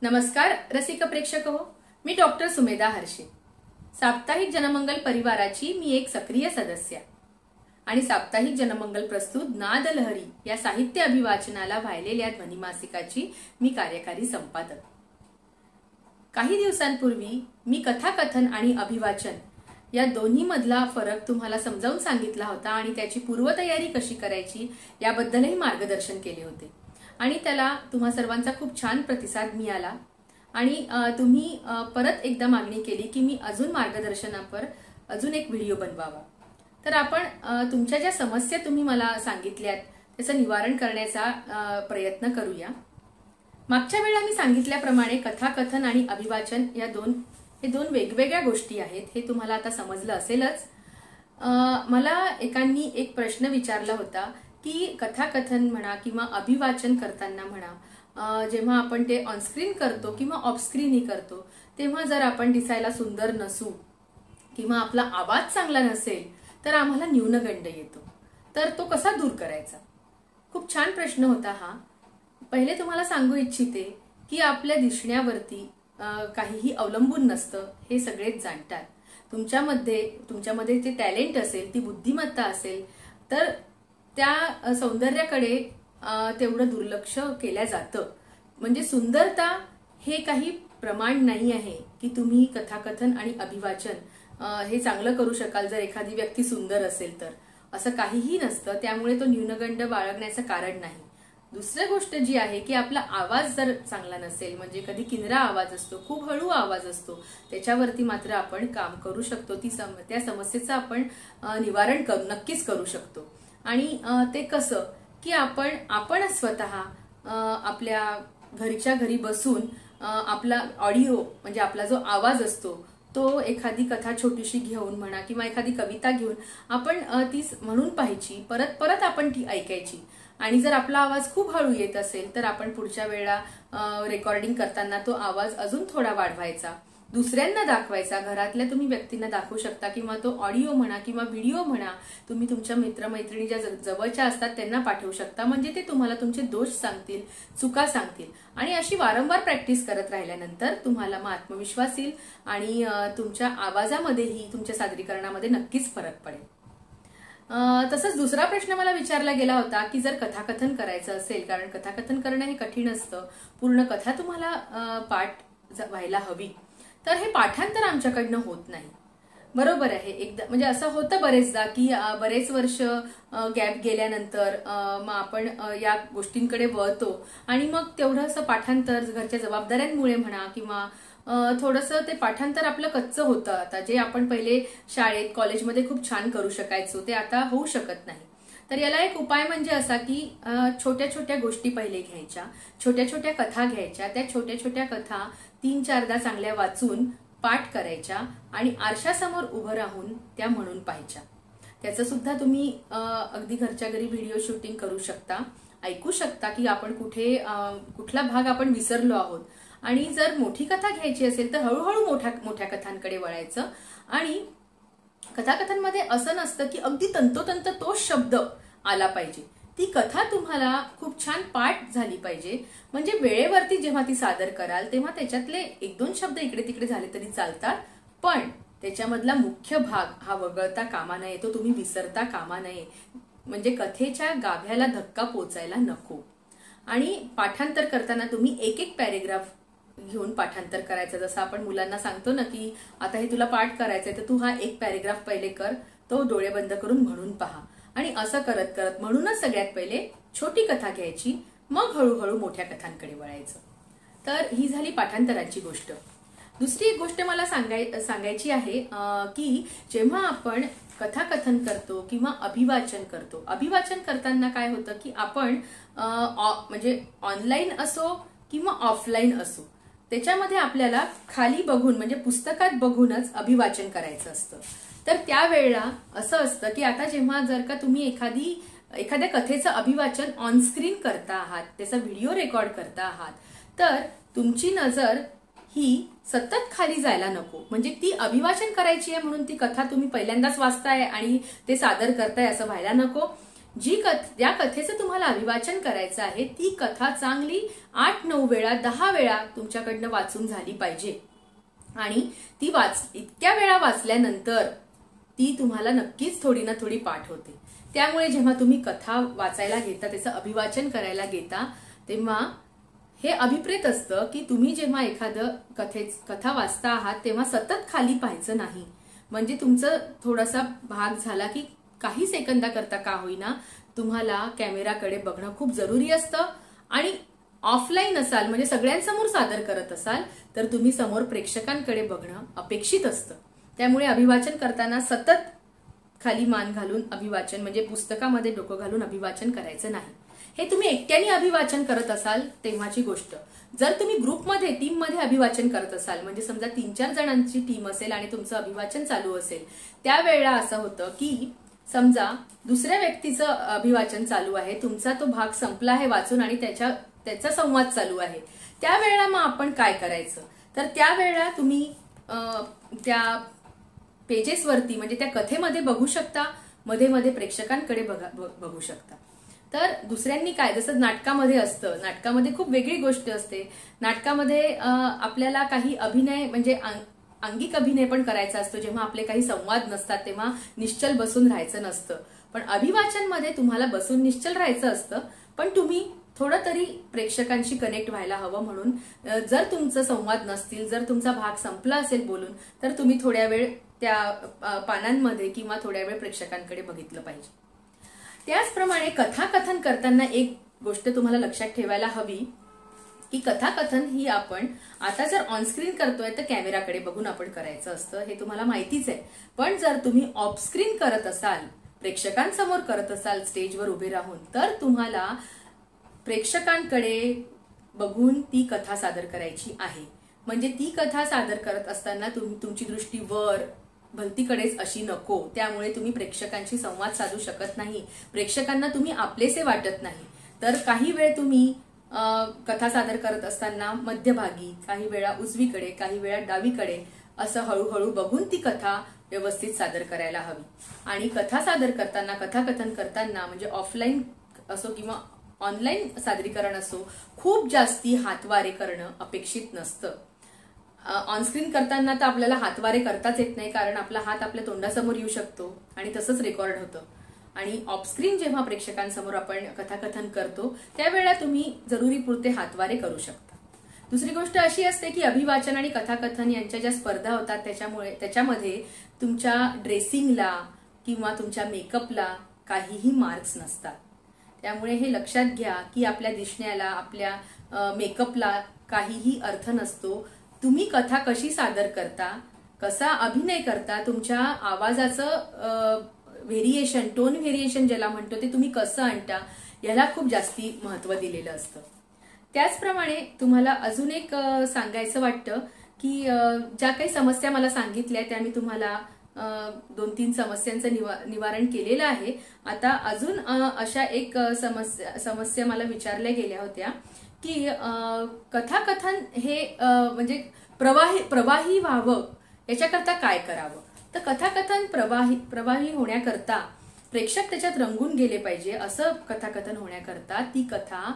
नमस्कार रसिक प्रेक्षक हो, मी डॉक्टर सुमेधा हर्षे. साप्ताहिक जनमंगल परिवाराची मी एक सक्रिय सदस्य आणि साप्ताहिक जनमंगल प्रस्तुत नाद लहरी या साहित्य अभिवाचनाला वाहिलेल्या ध्वनिमासिकाची मी कार्यकारी संपादक. काही दिवसांपूर्वी मी कथाकथन आणि अभिवाचन या दोन्ही मधला फरक तुम्हाला समजावून सांगितला होता आणि त्याची पूर्वतयारी कशी करायची याबद्दलही मार्गदर्शन केले होते आणि त्याला तुम्हा सर्वांचा खूप छान प्रतिसाद मिळाला आणि तुम्ही परत एकदा मागणी केली की मी अजून मार्गदर्शनापर अजून एक व्हिडिओ बनवावा. तर आपण तुमच्या ज्या समस्या तुम्ही मला सांगितल्यात त्याचं निवारण करण्याचा प्रयत्न करूया. मागच्या वेळेला मी सांगितल्याप्रमाणे कथाकथन आणि अभिवाचन या दोन वेगवेगळ्या गोष्टी आहेत हे तुम्हाला आता समजलं असेलच. मला एकांनी एक प्रश्न विचारला होता की कथाकथन म्हणा किंवा अभिवाचन करताना म्हणा, जेव्हा आपण ते ऑनस्क्रीन करतो किंवा ऑफस्क्रीनही करतो तेव्हा जर आपण दिसायला सुंदर नसू किंवा आपला आवाज चांगला नसेल तर आम्हाला न्यूनगंड येतो, तर तो कसा दूर करायचा. खूप छान प्रश्न होता हा. पहिले तुम्हाला सांगू इच्छिते की आपल्या दिसण्यावरती काहीही अवलंबून नसतं हे सगळेच जाणतात. तुमच्यामध्ये ते टॅलेंट असेल, ती बुद्धिमत्ता असेल तर त्या सौंदर्याकडे तेवढं दुर्लक्ष केल्या जातं. म्हणजे सुंदरता हे काही प्रमाण नाही आहे की तुम्ही कथाकथन आणि अभिवाचन हे चांगलं करू शकाल जर एखादी व्यक्ती सुंदर असेल तर. असं काहीही नसतं, त्यामुळे तो न्यूनगंड बाळगण्याचं कारण नाही. दुसरी गोष्ट जी आहे की आपला आवाज जर चांगला नसेल, म्हणजे कधी किनरा आवाज असतो, खूप हळू आवाज असतो, त्याच्यावरती मात्र आपण काम करू शकतो. त्या समस्येचं आपण निवारण नक्कीच करू शकतो. आणि ते कसं की आपण स्वतः आपल्या घरच्या घरी बसून आपला ऑडिओ म्हणजे आपला जो आवाज असतो तो एखादी कथा छोटीशी घेऊन म्हणा किंवा एखादी कविता घेऊन आपण ती म्हणून पाहायची, परत परत आपण ती ऐकायची. आणि जर आपला आवाज खूप हळू येत असेल तर आपण पुढच्या वेळा रेकॉर्डिंग करताना तो आवाज अजून थोडा वाढवायचा, दुसऱ्यांना दाखवायचा, घरातल्या तुम्ही व्यक्तींना दाखवू शकता किंवा तो ऑडिओ म्हणा किंवा व्हिडिओ म्हणा तुम्ही तुमच्या मित्रमैत्रिणी ज्या जवळच्या असतात त्यांना पाठवू शकता. म्हणजे ते तुम्हाला तुमचे दोष सांगतील, चुका सांगतील आणि अशी वारंवार प्रॅक्टिस करत राहिल्यानंतर तुम्हाला मग आत्मविश्वास येईल आणि तुमच्या आवाजामध्येही तुमच्या सादरीकरणामध्ये नक्कीच फरक पडेल. तसंच दुसरा प्रश्न मला विचारला गेला होता की जर कथाकथन करायचं असेल, कारण कथाकथन करणं हे कठीण असतं, पूर्ण कथा तुम्हाला पाठ व्हायला हवी, तर हे पाठांतर आमच्याकडनं होत नाही. बरोबर आहे. एकदा म्हणजे असं होतं बरेचदा की बरेच वर्ष गॅप गेल्यानंतर मग आपण या गोष्टींकडे वळतो आणि मग तेवढं असं पाठांतर घरच्या जबाबदाऱ्यांमुळे म्हणा किंवा थोडंसं ते पाठांतर आपलं कच्चं होतं. आता जे आपण पहिले शाळेत कॉलेजमध्ये खूप छान करू शकायचो ते आता होऊ शकत नाही. तर याला एक उपाय म्हणजे असा की छोट्या छोट्या गोष्टी पहिले घ्यायच्या, छोट्या छोट्या कथा घ्यायच्या, त्या छोट्या छोट्या कथा 3-4दा चांगल्या वाचून पाठ करायच्या आणि आरशासमोर उभं राहून त्या म्हणून पाहायच्या. त्याचं सुद्धा तुम्ही अगदी घरच्या घरी व्हिडिओ शूटिंग करू शकता, ऐकू शकता की आपण कुठला भाग आपण विसरलो आहोत. आणि जर मोठी कथा घ्यायची असेल तर हळूहळू मोठ्या कथांकडे वळायचं. आणि कथाकथनमध्ये असं नसतं की अगदी तंतोतंत तोच शब्द आला पाहिजे. ती कथा तुम्हाला खूप छान पाठ झाली पाहिजे. म्हणजे वेळेवरती जेव्हा ती सादर कराल तेव्हा त्याच्यातले 1-2 शब्द इकडे तिकडे झाले तरी चालतात, पण त्याच्यामधला मुख्य भाग हा वगळता कामा नये, तो तुम्ही विसरता कामा नये. म्हणजे कथेच्या गाभ्याला धक्का पोचायला नको. आणि पाठांतर करताना तुम्ही एक पॅरेग्राफ घेऊन पाठांतर करायचं. जसं आपण मुलांना सांगतो ना की आता हे तुला पाठ करायचंय तर तू हा एक पॅरेग्राफ पहिले कर, तो डोळे बंद करून म्हणून पहा. आणि असं करत करत म्हणूनच सगळ्यात पहिले छोटी कथा घ्यायची, मग हळूहळू मोठ्या कथांकडे वळायचं. तर ही झाली पाठांतराची गोष्ट. दुसरी एक गोष्ट मला सांगायची आहे की जेव्हा आपण कथाकथन करतो किंवा अभिवाचन करतो, अभिवाचन करताना काय होतं की आपण म्हणजे ऑनलाईन असो किंवा ऑफलाईन असो त्याच्यामध्ये आपल्याला खाली बघून म्हणजे पुस्तकात बघूनच अभिवाचन करायचं असतं. तर त्यावेळेला असं असतं की आता जेव्हा जर का तुम्ही एखाद्या कथेचं अभिवाचन ऑनस्क्रीन करता आहात, त्याचा व्हिडिओ रेकॉर्ड करता आहात, तर तुमची नजर ही सतत खाली जायला नको. म्हणजे ती अभिवाचन करायची आहे म्हणून ती कथा तुम्ही पहिल्यांदाच वाचताय आणि ते सादर करताय असं व्हायला नको. ज्या कथेचं तुम्हाला अभिवाचन करायचं आहे ती कथा चांगली 8-9 वेळा 10 वेळा तुमच्याकडनं वाचून झाली पाहिजे. आणि ती इतक्या वेळा वाचल्यानंतर ती तुम्हाला नक्कीच थोडी ना थोडी पाठ होते. त्यामुळे जेव्हा तुम्ही कथा वाचायला घेता, त्याचं अभिवाचन करायला घेता, तेव्हा हे अभिप्रेत असतं की तुम्ही जेव्हा एखादं कथा वाचता आहात तेव्हा सतत खाली पाहायचं नाही. म्हणजे तुमचं थोडासा भाग झाला की काही सेकंदाकरता का होईना तुम्हाला कॅमेराकडे बघणं खूप जरुरी असतं. आणि ऑफलाईन असाल म्हणजे सगळ्यांसमोर सादर करत असाल तर तुम्ही समोर प्रेक्षकांकडे बघणं अपेक्षित असतं. त्यामुळे अभिवाचन करताना सतत खाली मान घालून अभिवाचन म्हणजे पुस्तकामध्ये डोकं घालून अभिवाचन करायचं नाही. हे तुम्ही एकट्याने अभिवाचन करत असाल तेव्हाची गोष्ट. जर तुम्ही ग्रुपमध्ये टीममध्ये अभिवाचन करत असाल म्हणजे समजा 3-4 जणांची टीम असेल आणि तुमचं अभिवाचन चालू असेल, त्यावेळेला असं होतं की समजा दुसऱ्या व्यक्तीचं अभिवाचन चालू आहे, तुमचा तो भाग संपला आहे वाचून आणि त्याचा संवाद चालू आहे, त्यावेळेला मग आपण काय करायचं तर त्यावेळेला तुम्ही त्या पेजेसवरती म्हणजे त्या कथेमध्ये बघू शकता, मध्ये मध्ये प्रेक्षकांकडे बघू शकता. तर दुसऱ्यांनी काय, जसं नाटकामध्ये असतं, नाटकामध्ये खूप वेगळी गोष्ट असते. नाटकामध्ये आपल्याला काही अभिनय म्हणजे अंगिक अभिनय पण करायचा असतो. जेव्हा आपले काही संवाद नसतात तेव्हा निश्चल बसून राहायचं नसतं. पण अभिवाचनमध्ये तुम्हाला बसून निश्चल राहायचं असतं, पण तुम्ही थोडं तरी प्रेक्षकांशी कनेक्ट व्हायला हवं. म्हणून जर तुमचं संवाद नसतील, जर तुमचा भाग संपला असेल बोलून, तर तुम्ही थोड्या वेळ त्या पानांमध्ये किंवा थोड्या वेळ प्रेक्षकांकडे बघितलं पाहिजे. त्याचप्रमाणे कथाकथन करताना एक गोष्ट तुम्हाला लक्षात ठेवायला हवी की कथाकथन ही आपण आता जर ऑनस्क्रीन करतोय तर कॅमेराकडे बघून आपण करायचं असतं, हे तुम्हाला माहितीच आहे. पण जर तुम्ही ऑफस्क्रीन करत असाल, प्रेक्षकांसमोर करत असाल स्टेजवर उभे राहून, तर तुम्हाला प्रेक्षकांकडे बघून ती कथा सादर करायची आहे. म्हणजे ती कथा सादर करत असताना तुमची दृष्टी वर भलतीकडेच अशी नको. त्यामुळे तुम्ही प्रेक्षकांशी संवाद साधू शकत नाही, प्रेक्षकांना तुम्ही आपलेसे वाटत नाही. तर काही वेळ तुम्ही कथा सादर करत असताना मध्यभागी, काही वेळा उजवीकडे, काही वेळा डावीकडे असं हळूहळू बघून ती कथा व्यवस्थित सादर करायला हवी. आणि कथा सादर करताना, कथाकथन करताना म्हणजे ऑफलाईन असो किंवा ऑनलाईन सादरीकरण असो, खूप जास्ती हातवारे करणं अपेक्षित नसतं. ऑनस्क्रीन करताना तर आपल्याला हातवारे करताच येत नाही, कारण आपला हात आपल्या तोंडासमोर येऊ शकतो आणि तसंच रेकॉर्ड होतं. आणि ऑफस्क्रीन जेव्हा प्रेक्षकांसमोर आपण कथाकथन करतो त्यावेळेला तुम्ही जरुरीपुरते हातवारे करू शकता. दुसरी गोष्ट अशी असते की अभिवाचन आणि कथाकथन यांच्या ज्या स्पर्धा होतात त्याच्यामध्ये तुमच्या ड्रेसिंगला किंवा तुमच्या मेकअपला काहीही मार्क्स नसतात. त्यामुळे हे लक्षात घ्या की आपल्या दिसण्याला, आपल्या मेकअपला काहीही अर्थ नसतो. तुम्ही कथा कशी सादर करता, कसा अभिनय करता, तुमच्या आवाजाचं व्हेरिएशन, टोन व्हेरिएशन ज्याला म्हणतो, ते तुम्ही कसं आणता, याला खूप जास्ती महत्त्व दिलेलं असतं. त्याचप्रमाणे तुम्हाला अजून एक सांगायचं वाटतं की ज्या काही समस्या मला सांगितल्या त्या मी तुम्हाला 2-3 समस्यांचं निवारण केलेलं आहे. आता अजून अशा एक समस्या मला विचारल्या गेल्या होत्या की कथाकथन हे म्हणजे प्रवाही व्हावं याच्याकरता काय करावं. तर कथाकथन प्रवाही होण्याकरता प्रेक्षक त्याच्यात रंगून गेले पाहिजे. असं कथाकथन होण्याकरता ती कथा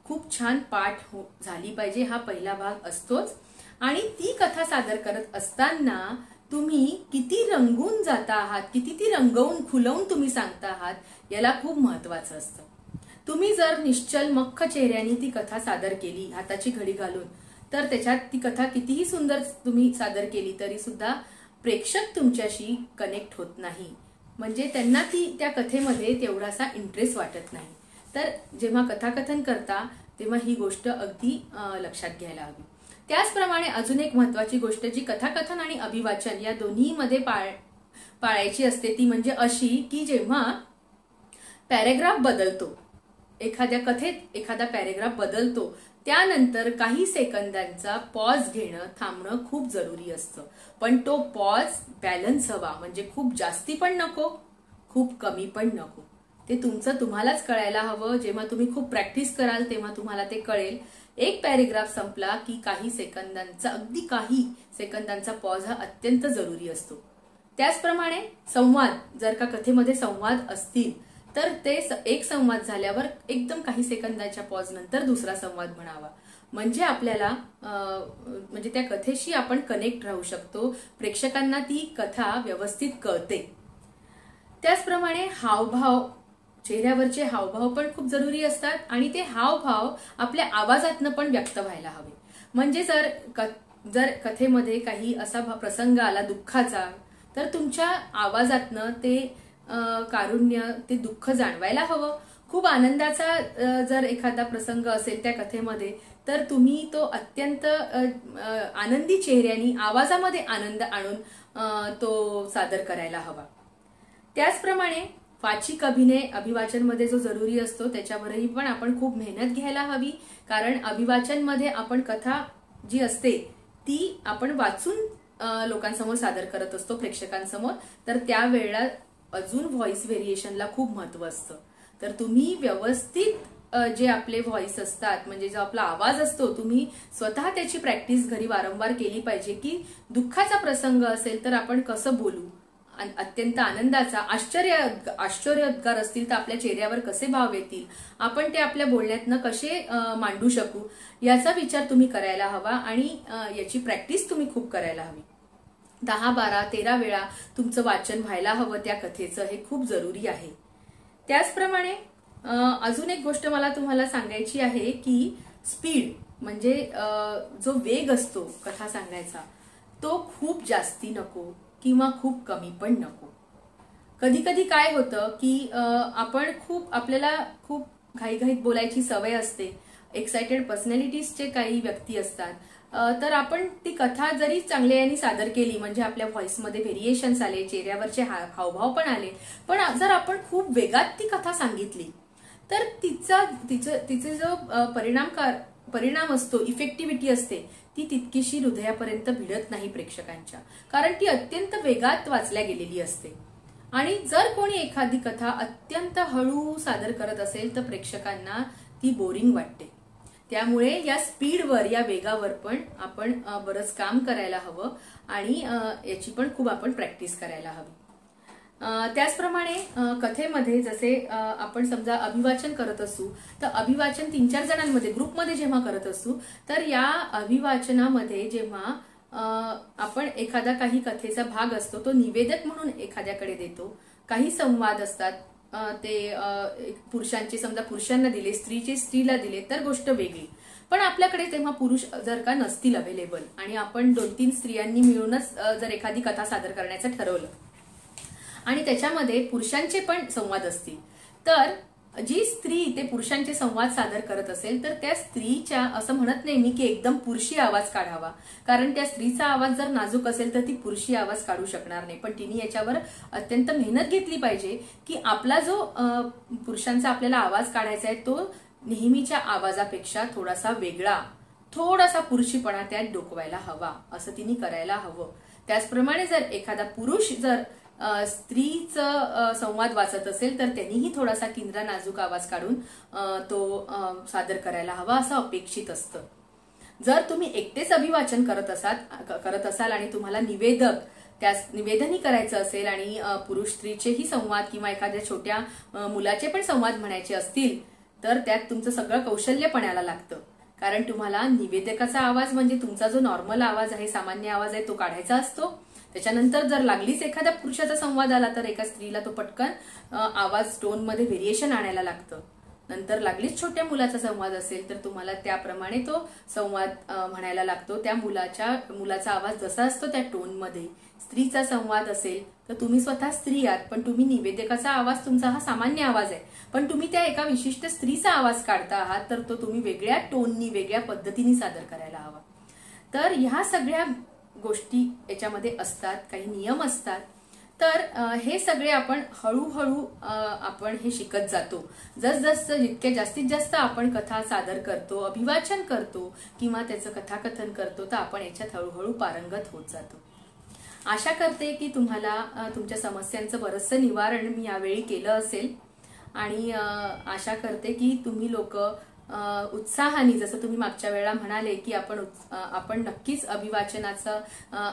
खूप छान पाठ झाली पाहिजे, हा पहिला भाग असतोच. आणि ती कथा सादर करत असताना तुम्ही किती रंगून जाता आहात, किती ती रंगवून खुलवून तुम्ही सांगता आहात, याला खूप महत्वाचं असतं. तुम्ही जर निश्चल मख्ख चेहऱ्याने ती कथा सादर केली, हाताची घडी घालून, तर त्याच्यात ती कथा कितीही सुंदर तुम्ही सादर केली तरी सुद्धा प्रेक्षक तुमच्याशी कनेक्ट होत नाही. म्हणजे त्यांना त्या कथेमध्ये तेवढासा इंटरेस्ट वाटत नाही. तर जेव्हा कथाकथन करता तेव्हा ही गोष्ट अगदी लक्षात घ्यायला हवी. त्याचप्रमाणे अजून एक महत्वाची गोष्ट जी कथाकथन आणि अभिवाचन या दोन्हीमध्ये पाळायची असते ती म्हणजे अशी की जेव्हा पॅरेग्राफ बदलतो, एखाद्या कथेत एखादा पॅरेग्राफ बदलतो, त्यानंतर काही सेकंदांचा पॉज घेणं, थांबणं खूप जरुरी असतं. पण तो पॉज बॅलन्स हवा, म्हणजे खूप जास्ती पण नको, खूप कमी पण नको. ते तुम्हालाच कळायला हवं. जेव्हा तुम्ही खूप प्रॅक्टिस कराल तेव्हा तुम्हाला ते कळेल. एक पॅरेग्राफ संपला की काही सेकंदांचा, अगदी काही सेकंदांचा पॉज हा अत्यंत जरुरी असतो. त्याचप्रमाणे संवाद, जर का कथेमध्ये संवाद असतील तर ते एक संवाद झाल्यावर एकदम काही सेकंदाच्या पॉज नंतर दुसरा संवाद म्हणावा, म्हणजे आपल्याला म्हणजे त्या कथेशी आपण कनेक्ट राहू शकतो, प्रेक्षकांना ती कथा व्यवस्थित कळते. त्याचप्रमाणे हावभाव, चेहऱ्यावरचे हावभाव पण खूप जरुरी असतात आणि ते हावभाव आपल्या आवाजातनं पण व्यक्त व्हायला हवे. म्हणजे जर कथेमध्ये काही असा प्रसंग आला दुःखाचा, तर तुमच्या आवाजातनं ते कारुण्य, ते दुःख जाणवायला हवं. खूप आनंदाचा जर एखादा प्रसंग असेल त्या कथेमध्ये, तर तुम्ही तो अत्यंत आनंदी चेहऱ्यानी आवाजामध्ये आनंद आणून तो सादर करायला हवा. त्याचप्रमाणे वाचिक अभिनय अभिवाचनमध्ये जो जरुरी असतो त्याच्यावरही पण आपण खूप मेहनत घ्यायला हवी, कारण अभिवाचनमध्ये आपण कथा जी असते ती आपण वाचून लोकांसमोर सादर करत असतो, प्रेक्षकांसमोर. तर त्यावेळेला अजून व्हॉइस व्हेरिएशनला खूप महत्व असतं. तर तुम्ही व्यवस्थित जे आपले व्हॉइस असतात, म्हणजे जो आपला आवाज असतो, तुम्ही स्वतः त्याची प्रॅक्टिस घरी वारंवार केली पाहिजे, की दुःखाचा प्रसंग असेल तर आपण कसं बोलू, अत्यंत आनंदाचा आश्चर्योद्गार असतील तर आपल्या चेहऱ्यावर कसे भाव येतील, आपण ते आपल्या बोलण्यातनं कसे मांडू शकू, याचा विचार तुम्ही करायला हवा आणि याची प्रॅक्टिस तुम्ही खूप करायला हवी. 10, 12, 13 वेळा तुमचं वाचन व्हायला हवं त्या कथेचं, हे खूप जरुरी आहे. त्याचप्रमाणे अजून एक गोष्ट मला तुम्हाला सांगायची आहे की स्पीड, म्हणजे जो वेग असतो कथा सांगायचा, तो खूप जास्ती नको किंवा खूप कमी पण नको. कधी कधी काय होतं की आपल्याला खूप घाईघाईत बोलायची सवय असते, एक्साइटेड पर्सनॅलिटीजचे काही व्यक्ती असतात, तर आपण ती कथा जरी चांगल्याने सादर केली, म्हणजे आपल्या व्हॉइसमध्ये व्हेरिएशन्स आले, चेहऱ्यावरचे हावभाव पण आले, पण जर आपण खूप वेगात ती कथा सांगितली तर तिचे जो परिणाम असतो, इफेक्टिव्हिटी असते, ती तितकीशी हृदयापर्यंत भिडत नाही प्रेक्षकांच्या, कारण ती अत्यंत वेगात वाचल्या गेलेली असते. आणि जर कोणी एखादी कथा अत्यंत हळू सादर करत असेल तर प्रेक्षकांना ती बोरिंग वाटते. त्यामुळे या स्पीडवर, या वेगावर पण आपण बरंच काम करायला हवं आणि याची पण खूप आपण प्रॅक्टिस करायला हवी. त्याचप्रमाणे कथेमध्ये जसे आपण समजा अभिवाचन करत असू, तर अभिवाचन 3-4 जणांमध्ये ग्रुपमध्ये जेव्हा करत असू, तर या अभिवाचनामध्ये जेव्हा आपण एखादा काही कथेचा भाग असतो तो निवेदक म्हणून एखाद्याकडे देतो, काही संवाद असतात ते पुरुषांचे समजा पुरुषांना दिले, स्त्रीचे स्त्रीला दिले तर गोष्ट वेगळी. पण आपल्याकडे तेव्हा पुरुष जर का नसतील अवेलेबल आणि आपण 2-3 स्त्रियांनी मिळूनच जर एखादी कथा सादर करण्याचं ठरवलं आणि त्याच्यामध्ये पुरुषांचे पण संवाद असतील, तर जी स्त्री ते पुरुषांचे संवाद सादर करत असेल तर त्या स्त्रीच्या, असं म्हणत नाही मी की एकदम पुरुषी आवाज काढावा, कारण त्या स्त्रीचा आवाज जर नाजूक असेल तर ती पुरुषी आवाज काढू शकणार नाही. पण तिने याच्यावर अत्यंत मेहनत घेतली पाहिजे की आपला जो पुरुषांचा आपल्याला आवाज काढायचा आहे तो नेहमीच्या आवाजापेक्षा थोडासा वेगळा, थोडासा पुरुषीपणा त्यात डोकवायला हवा, असं तिने करायला हवं. त्याचप्रमाणे जर एखादा पुरुष जर स्त्रीचं संवाद वाचत असेल तर त्यांनीही थोडासा किंद्रा नाजूक आवाज काढून तो सादर करायला हवा, असं अपेक्षित असतं. जर तुम्ही एकटेच अभिवाचन करत असाल आणि तुम्हाला निवेदनही करायचं असेल आणि पुरुष स्त्रीचेही संवाद किंवा एखाद्या छोट्या मुलाचे पण संवाद म्हणायचे असतील, तर त्यात तुमचं सगळं कौशल्य पणाला लागतं, कारण तुम्हाला निवेदकाचा आवाज म्हणजे तुमचा जो नॉर्मल आवाज आहे, सामान्य आवाज आहे, तो काढायचा असतो. त्याच्यानंतर जर लागलीच एखाद्या पुरुषाचा संवाद आला तर एका स्त्रीला तो पटकन आवाज टोनमध्ये व्हेरिएशन आणायला लागतं. नंतर लागलीच छोट्या मुलाचा संवाद असेल तर तुम्हाला त्याप्रमाणे तो संवाद म्हणायला लागतो. त्या मुलाचा आवाज जसा असतो त्या टोनमध्ये. स्त्रीचा संवाद असेल तर तुम्ही स्वतः स्त्री आहात, पण तुम्ही निवेदकाचा आवाज तुमचा हा सामान्य आवाज आहे, पण तुम्ही त्या एका विशिष्ट स्त्रीचा आवाज काढता आहात, तर तो तुम्ही वेगळ्या टोननी, वेगळ्या पद्धतीने सादर करायला हवा. तर ह्या सगळ्या गोष्टी याच्यामध्ये असतात, काही नियम असतात. तर हे सगळे आपण हळूहळू आपण हे शिकत जातो. जसजसं जितके जास्तीत जास्त आपण कथा सादर करतो, अभिवाचन करतो किंवा त्याचं कथाकथन करतो, तर आपण याच्यात हळूहळू पारंगत होत जातो. आशा करते की तुम्हाला तुमच्या समस्यांचं बरंचसं निवारण मी यावेळी केलं असेल आणि आशा करते की तुम्ही लोक उत्साहाने, जसं तुम्ही मागच्या वेळेला म्हणाले की आपण नक्कीच अभिवाचनाचं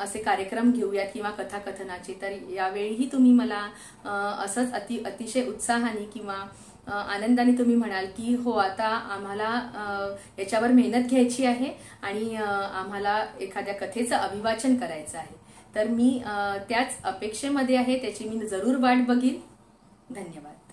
असे कार्यक्रम घेऊयात किंवा कथाकथनाचे, तर यावेळीही तुम्ही मला असंच अतिशय उत्साहाने किंवा आनंदाने तुम्ही म्हणाल की हो, आता आम्हाला याच्यावर मेहनत घ्यायची आहे आणि आम्हाला एखाद्या कथेचं अभिवाचन करायचं आहे. तर मी त्याच अपेक्षेमध्ये आहे, त्याची मी जरूर वाट बघीन. धन्यवाद.